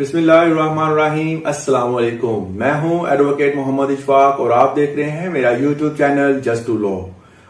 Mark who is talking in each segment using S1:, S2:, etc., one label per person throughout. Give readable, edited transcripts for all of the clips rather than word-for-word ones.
S1: बिस्मिल्लाहिर्रहमानिर्रहीम। अस्सलाम वालेकुम। मैं हूं एडवोकेट मोहम्मद इशफाक और आप देख रहे हैं मेरा YouTube channel just to law.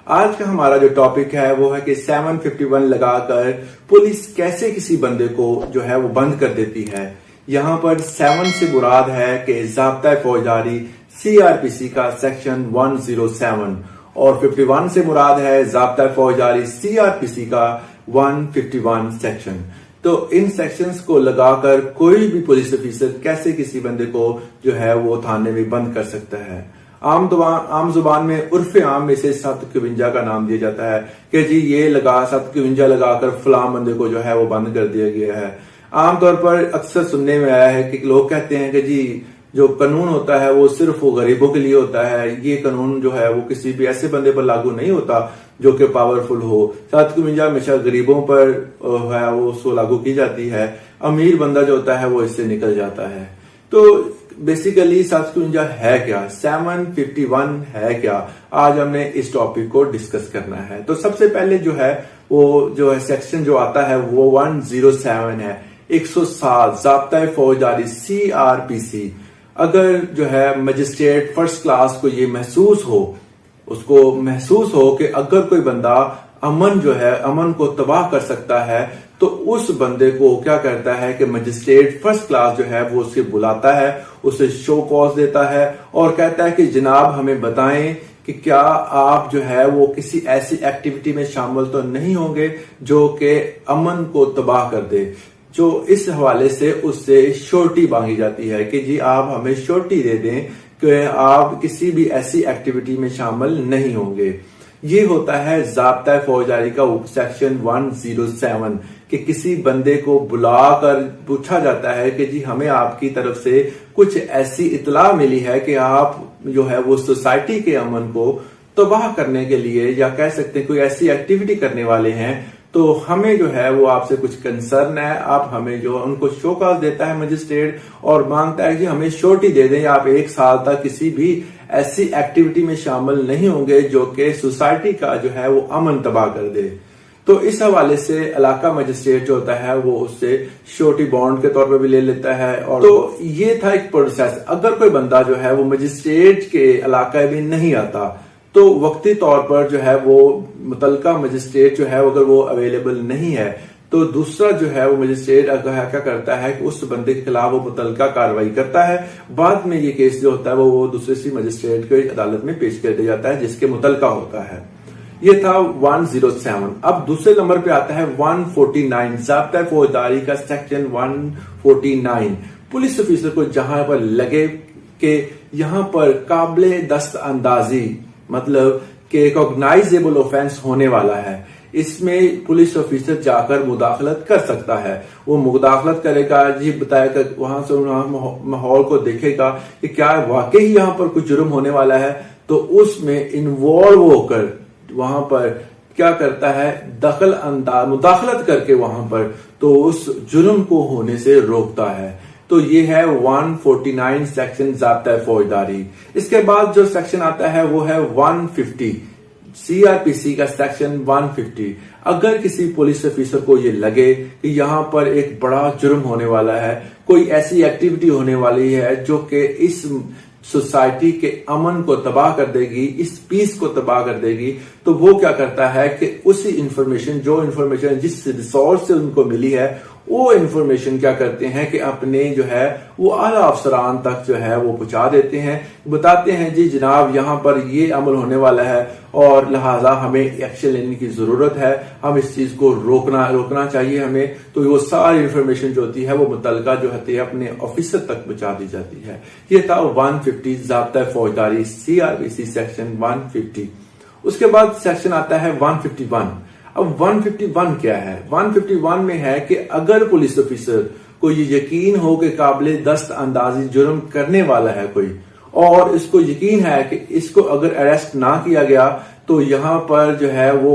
S1: आज का हमारा जो टॉपिक है वो है कि 751 लगाकर पुलिस कैसे किसी बंदे को जो है वो बंद कर देती है। यहाँ पर 7 से मुराद है कि ज़ाब्ता फौजदारी CrPc का सेक्शन 107 और 51 से मुराद है ज़ाब्ता फौजदारी CrPc का 151 सेक्शन। तो इन सेक्शंस को लगाकर कोई भी पुलिस ऑफिसर कैसे किसी बंदे को जो है वो थाने में बंद कर सकता है। आम जुबान में उर्फ आम में से 751 का नाम दिया जाता है कि जी ये 751 लगाकर फलां बंदे को जो है वो बंद कर दिया गया है। आमतौर पर अक्सर सुनने में आया है कि लोग कहते हैं कि जी जो कानून होता है वो सिर्फ वो गरीबों के लिए होता है, ये कानून जो है वो किसी भी ऐसे बंदे पर लागू नहीं होता जो कि पावरफुल हो। 751 हमेशा गरीबों पर है वो उसको लागू की जाती है, अमीर बंदा जो होता है वो इससे निकल जाता है। तो बेसिकली 751 है क्या, 751 है क्या, आज हमने इस टॉपिक को डिस्कस करना है। तो सबसे पहले जो है वो जो है सेक्शन जो आता है वो 107 है, 107 ज़ाब्ता फौजदारी CrPc। अगर जो है मजिस्ट्रेट फर्स्ट क्लास को ये उसको महसूस हो कि अगर कोई बंदा अमन को तबाह कर सकता है तो उस बंदे को क्या करता है कि मजिस्ट्रेट फर्स्ट क्लास जो है वो उसे बुलाता है, उसे शो कॉज देता है और कहता है कि जनाब हमें बताएं कि क्या आप जो है वो किसी ऐसी एक्टिविटी में शामिल तो नहीं होंगे जो कि अमन को तबाह कर दे। जो इस हवाले से उससे श्योरिटी मांगी जाती है कि जी आप हमें श्योरिटी दे दें कि आप किसी भी ऐसी एक्टिविटी में शामिल नहीं होंगे। ये होता है ज़ाब्ता फौजदारी का सेक्शन 107 कि किसी बंदे को बुलाकर पूछा जाता है कि जी हमें आपकी तरफ से कुछ ऐसी इतला मिली है कि आप जो है वो सोसाइटी के अमन को तबाह करने के लिए या कह सकते हैं कोई ऐसी एक्टिविटी करने वाले हैं, तो हमें जो है वो आपसे कुछ कंसर्न है। आप हमें जो उनको शो कॉज देता है मजिस्ट्रेट और मांगता है कि हमें श्योरिटी दे दें, आप 1 साल तक किसी भी ऐसी एक्टिविटी में शामिल नहीं होंगे जो कि सोसाइटी का जो है वो अमन तबाह कर दे। तो इस हवाले से इलाका मजिस्ट्रेट जो होता है वो उससे श्योरिटी बॉन्ड के तौर पर भी ले लेता है। और तो ये था एक प्रोसेस। अगर कोई बंदा जो है वो मजिस्ट्रेट के इलाके में नहीं आता तो वक्ती तौर पर जो है वो मुतलका मजिस्ट्रेट जो है अगर वो अवेलेबल नहीं है तो दूसरा जो है वो मजिस्ट्रेट क्या करता है कि उस बंदे के खिलाफ वो मुतलका कार्रवाई करता है। बाद में ये केस जो होता है वो दूसरे मजिस्ट्रेट की अदालत में पेश कर दिया जाता है जिसके मुतलका होता है। ये था 107। अब दूसरे नंबर पे आता है 149 ज़ाब्ता फौजदारी का सेक्शन 149। पुलिस ऑफिसर को जहां पर लगे कि यहाँ पर काबिले दस्त अंदाजी मतलब कि कॉग्नाइजेबल ऑफेंस होने वाला है, इसमें पुलिस ऑफिसर जाकर मुदाखलत कर सकता है। वो मुदाखलत करेगा, जी बताएगा, वहां से माहौल को देखेगा कि क्या वाकई यहाँ पर कुछ जुर्म होने वाला है, तो उसमें इन्वॉल्व होकर वहां पर क्या करता है मुदाखलत करके वहां पर तो उस जुर्म को होने से रोकता है। तो ये है 149 सेक्शन ज़ाब्ता फौजदारी। इसके बाद जो सेक्शन आता है वो है 150 CrPc का सेक्शन 150। अगर किसी पुलिस ऑफिसर को ये लगे कि यहाँ पर एक बड़ा जुर्म होने वाला है, कोई ऐसी एक्टिविटी होने वाली है जो कि इस सोसाइटी के अमन को तबाह कर देगी, इस पीस को तबाह कर देगी, तो वो क्या करता है कि उसी इंफॉर्मेशन जिस रिसोर्स से उनको मिली है वो इंफॉर्मेशन क्या करते हैं कि अपने जो है वो आला अफसरान तक जो है वो पहुंचा देते हैं, बताते हैं जी जनाब यहाँ पर ये अमल होने वाला है और लिहाजा हमें एक्शन लेने की जरूरत है, हम इस चीज को रोकना चाहिए हमें। तो वो सारी इंफॉर्मेशन जो होती है वो मुतलका जो होती है अपने ऑफिसर तक पहुंचा दी जाती है। ये था 150 ज़ाब्ता फौजदारी CrPc सेक्शन 150। उसके बाद सेक्शन आता है 151। अब 151 क्या है? 151 में है कि अगर पुलिस ऑफिसर को ये यकीन हो कि काबिले दस्त अंदाजी जुर्म करने वाला है कोई और इसको यकीन है कि इसको अगर अरेस्ट ना किया गया तो यहाँ पर जो है वो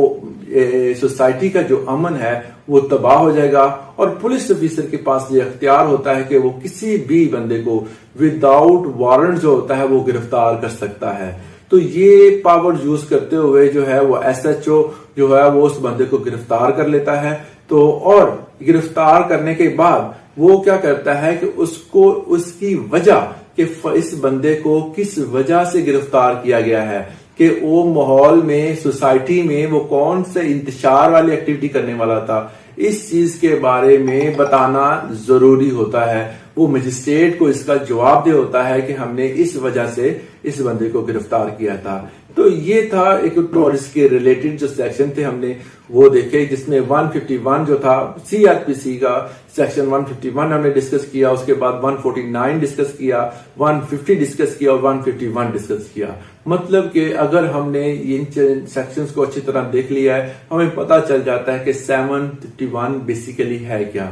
S1: सोसाइटी का जो अमन है वो तबाह हो जाएगा और पुलिस ऑफिसर के पास ये अख्तियार होता है कि वो किसी भी बंदे को विदाउट वारंट जो होता है वो गिरफ्तार कर सकता है। तो ये पावर यूज करते हुए जो है वो SHO जो है वो उस बंदे को गिरफ्तार कर लेता है। तो और गिरफ्तार करने के बाद وہ کیا کرتا ہے کہ اس کی وجہ کہ اس بندے کو کس وجہ سے گرفتار کیا گیا ہے، کہ وہ ماحول میں، سوسائٹی میں وہ کون سے انتشار والی ایکٹیویٹی کرنے والا تھا، اس چیز کے بارے میں بتانا ضروری ہوتا ہے۔ وہ مجسٹریٹ کو اس کا جواب دہ ہوتا ہے کہ ہم نے اس وجہ سے اس بندے کو گرفتار کیا تھا۔ تو یہ تھا ایک اور اس کے ریلیٹڈ جو سیکشن تھے ہم نے وہ دیکھے، جس میں 151 جو تھا CrPc کا سیکشن 151 ہم نے ڈسکس کیا، اس کے بعد 149 ڈسکس کیا، 150 ڈسکس کیا اور 151 ڈسکس کیا۔ مطلب کہ اگر ہم نے ان سیکشنز کو اچھی طرح دیکھ لیا ہے، ہمیں پتہ چل جاتا ہے کہ 751 بیسیکلی ہے کیا۔